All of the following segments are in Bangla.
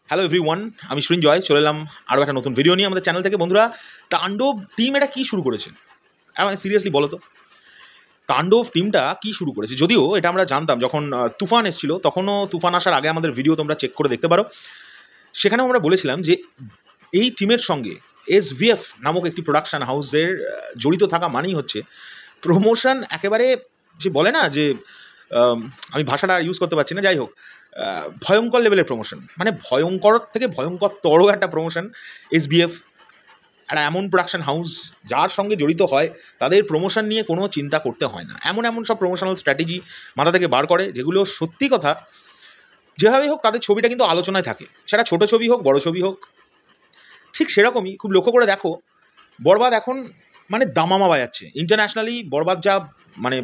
হ্যালো এভরিওয়ান, আমি সৃঞ্জয় চলে এলাম আরও একটা নতুন ভিডিও নিয়ে আমাদের চ্যানেল থেকে। বন্ধুরা, তাণ্ডব টিম এটা কী শুরু করেছে? মানে সিরিয়াসলি বলো তো, তাণ্ডব টিমটা কী শুরু করেছে? যদিও এটা আমরা জানতাম যখন তুফান এসেছিলো, তখনও তুফান আসার আগে আমাদের ভিডিও তোমরা চেক করে দেখতে পারো। সেখানেও আমরা বলেছিলাম যে এই টিমের সঙ্গে SVF নামক একটি প্রোডাকশান হাউসের জড়িত থাকা মানেই হচ্ছে প্রমোশন। একেবারে যে বলে না যে আমি ভাষাটা ইউজ করতে পারছি না, যাই হোক, ভয়ঙ্কর লেভেলের প্রমোশন, মানে ভয়ঙ্কর থেকে ভয়ঙ্করতর একটা প্রমোশন। SVF একটা এমন প্রোডাকশন হাউস যার সঙ্গে জড়িত হয় তাদের প্রমোশন নিয়ে কোনো চিন্তা করতে হয় না। এমন এমন সব প্রমোশনাল স্ট্র্যাটেজি মাথা থেকে বার করে যেগুলো সত্যি কথা যেভাবেই হোক তাদের ছবিটা কিন্তু আলোচনায় থাকে, সেটা ছোটো ছবি হোক বড় ছবি হোক। ঠিক সেরকমই খুব লক্ষ্য করে দেখো, বরবাদ এখন মানে দামামা বাজাচ্ছে ইন্টারন্যাশনালি। বরবাদ যা মানে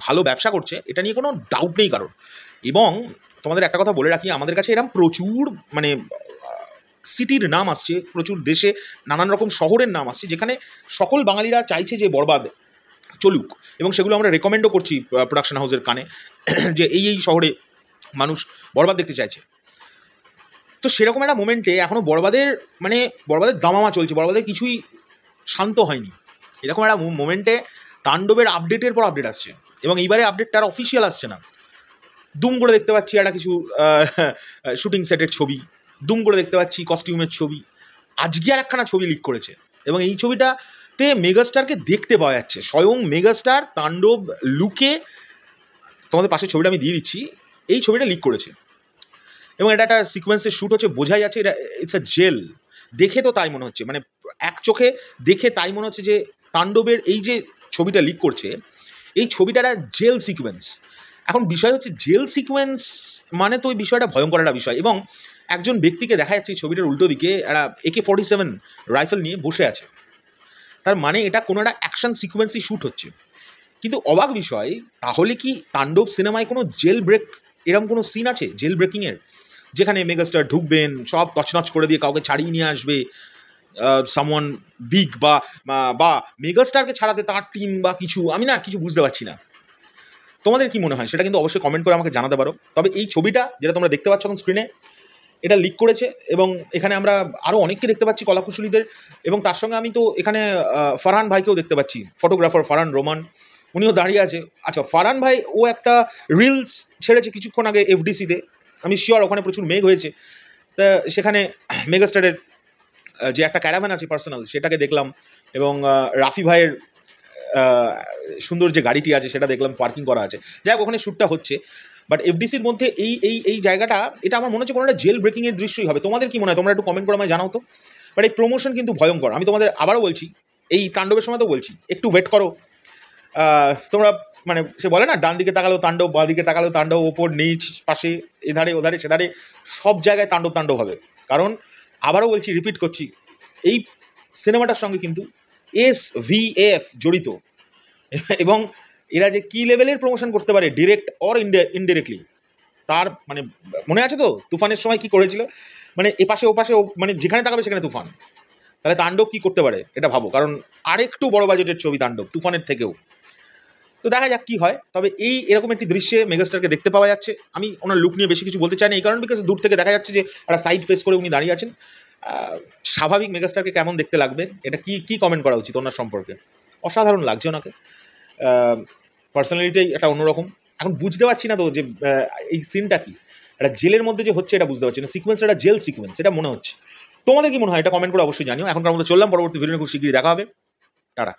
ভালো ব্যবসা করছে এটা নিয়ে কোনো ডাউট নেই কারণ। এবং তোমাদের একটা কথা বলে রাখি, আমাদের কাছে এরকম প্রচুর মানে সিটির নাম আসছে, প্রচুর দেশে নানান রকম শহরের নাম আসছে যেখানে সকল বাঙালিরা চাইছে যে বরবাদ চলুক, এবং সেগুলো আমরা রেকমেন্ডও করছি প্রোডাকশন হাউসের কানে যে এই শহরে মানুষ বরবাদ দেখতে চাইছে। তো সেরকম একটা মোমেন্টে এখনও বরবাদের দামামা চলছে, বরবাদের কিছুই শান্ত হয়নি। এরকম একটা মোমেন্টে তাণ্ডবের আপডেটের পর আপডেট আসছে, এবং এইবারে আপডেটটা আর অফিসিয়াল আসছে না। দুম করে দেখতে পাচ্ছি একটা কিছু শুটিং সেটের ছবি, দুম করে দেখতে পাচ্ছি কস্টিউমের ছবি। আজকে আর একখানা ছবি লিক করেছে, এবং এই ছবিটাতে মেগাস্টারকে দেখতে পাওয়া যাচ্ছে, স্বয়ং মেগাস্টার তাণ্ডব লুকে। তোমাদের পাশে ছবিটা আমি দিয়ে দিচ্ছি, এই ছবিটা লিক করেছে, এবং এটা একটা সিকোয়েন্সের শ্যুট হচ্ছে, বোঝাই যাচ্ছে এটা ইটস আ জেল। দেখে তো তাই মনে হচ্ছে, মানে এক চোখে দেখে তাই মনে হচ্ছে যে তাণ্ডবের এই যে ছবিটা লিক করছে এই ছবিটা একটা জেল সিকোয়েন্স। এখন বিষয় হচ্ছে জেল সিকোয়েন্স মানে তো ওই বিষয়টা ভয়ঙ্কর একটা বিষয়, এবং একজন ব্যক্তিকে দেখা যাচ্ছে এই ছবিটার উল্টো দিকে একটা AK-47 রাইফেল নিয়ে বসে আছে। তার মানে এটা কোনো একটা অ্যাকশন সিকোয়েন্সই শ্যুট হচ্ছে। কিন্তু অবাক বিষয়, তাহলে কি তাণ্ডব সিনেমায় কোনো জেল ব্রেক এরকম কোনো সিন আছে জেল ব্রেকিংয়ের, যেখানে মেগাস্টার ঢুকবেন, সব তছনছ করে দিয়ে কাউকে ছাড়িয়ে নিয়ে আসবে, সামওয়ান বিগ বা মেগাস্টারকে ছাড়াতে তার টিম বা কিছু, আমি না কিছু বুঝতে পারছি না। তোমাদের কি মনে হয় সেটা কিন্তু অবশ্যই কমেন্ট করে আমাকে জানাতে পারো। তবে এই ছবিটা যেটা তোমরা দেখতে পাচ্ছ এখন স্ক্রিনে, এটা লিক করেছে, এবং এখানে আমরা আরও অনেককে দেখতে পাচ্ছি কলাকুশলীদের, এবং তার সঙ্গে আমি তো এখানে ফারহান ভাইকেও দেখতে পাচ্ছি, ফটোগ্রাফার ফারহান রোমান, উনিও দাঁড়িয়ে আছে। আচ্ছা, ফারহান ভাই ও একটা রিলস ছেড়েছে কিছুক্ষণ আগে FDC-তে, আমি শিওর ওখানে প্রচুর মেঘ হয়েছে। তা সেখানে মেগাস্টারের যে একটা ক্যারাভ্যান আছে পার্সোনাল, সেটাকে দেখলাম, এবং রাফি ভাইয়ের সুন্দর যে গাড়িটি আছে সেটা দেখলাম পার্কিং করা আছে। যাই হোক, ওখানে শ্যুটটা হচ্ছে, বাট FDC-র মধ্যে এই জায়গাটা, এটা আমার মনে হচ্ছে কোনো একটা জেল ব্রেকিংয়ের দৃশ্যই হবে। তোমাদের কি মনে হয়? তোমরা একটু কমেন্ট করে আমায় জানাও তো। বাট এই প্রমোশন কিন্তু ভয়ঙ্কর। আমি তোমাদের আবারও বলছি, এই তাণ্ডবের সময় তো বলছি, একটু ওয়েট করো। তোমরা মানে সে বলে না, ডান দিকে তাকালেও তাণ্ডব, বাঁ দিকে তাকালেও তাণ্ডব, ওপর নিচ পাশে এধারে ওধারে সেধারে সব জায়গায় তাণ্ডব হবে। কারণ আবারও বলছি, রিপিট করছি, এই সিনেমাটার সঙ্গে কিন্তু SVF জড়িত, এবং এরা যে কী লেভেলের প্রমোশন করতে পারে ডিরেক্ট অর ইনডিরেক্টলি, তার মানে মনে আছে তো তুফানের সময় কি করেছিল, মানে এপাশে ওপাশে মানে যেখানে তাকাবে সেখানে তুফান। তাহলে তাণ্ডব কী করতে পারে এটা ভাবো, কারণ আরেকটু বড় বাজেটের ছবি তাণ্ডব, তুফানের থেকেও। তো দেখা যাক কী হয়। তবে এরকম একটি দৃশ্যে মেগাস্টারকে দেখতে পাওয়া যাচ্ছে। আমি ওনার লুক নিয়ে বেশি কিছু বলতে চাই না, এই কারণ বিকজ দূর থেকে দেখা যাচ্ছে যে একটা সাইড ফেস করে উনি দাঁড়িয়ে আছেন। স্বাভাবিক মেগাস্টারকে কেমন দেখতে লাগবে, এটা কি কমেন্ট করা উচিত ওনার সম্পর্কে? অসাধারণ লাগছে ওনাকে, পার্সোনালিটি একটা অন্যরকম। এখন বুঝতে পারছি না তো যে এই সিনটা কি, একটা জেলের মধ্যে যে হচ্ছে এটা বুঝতে পারছি না, সিকোয়েন্সটা একটা জেল সিকোয়েন্স এটা মনে হচ্ছে। তোমাদের কি মনে হয় এটা কমেন্ট করে অবশ্যই জানিও। এখনকার মতো চললাম, পরবর্তী ভিডিও খুব শীঘ্রই দেখা হবে। টাটা।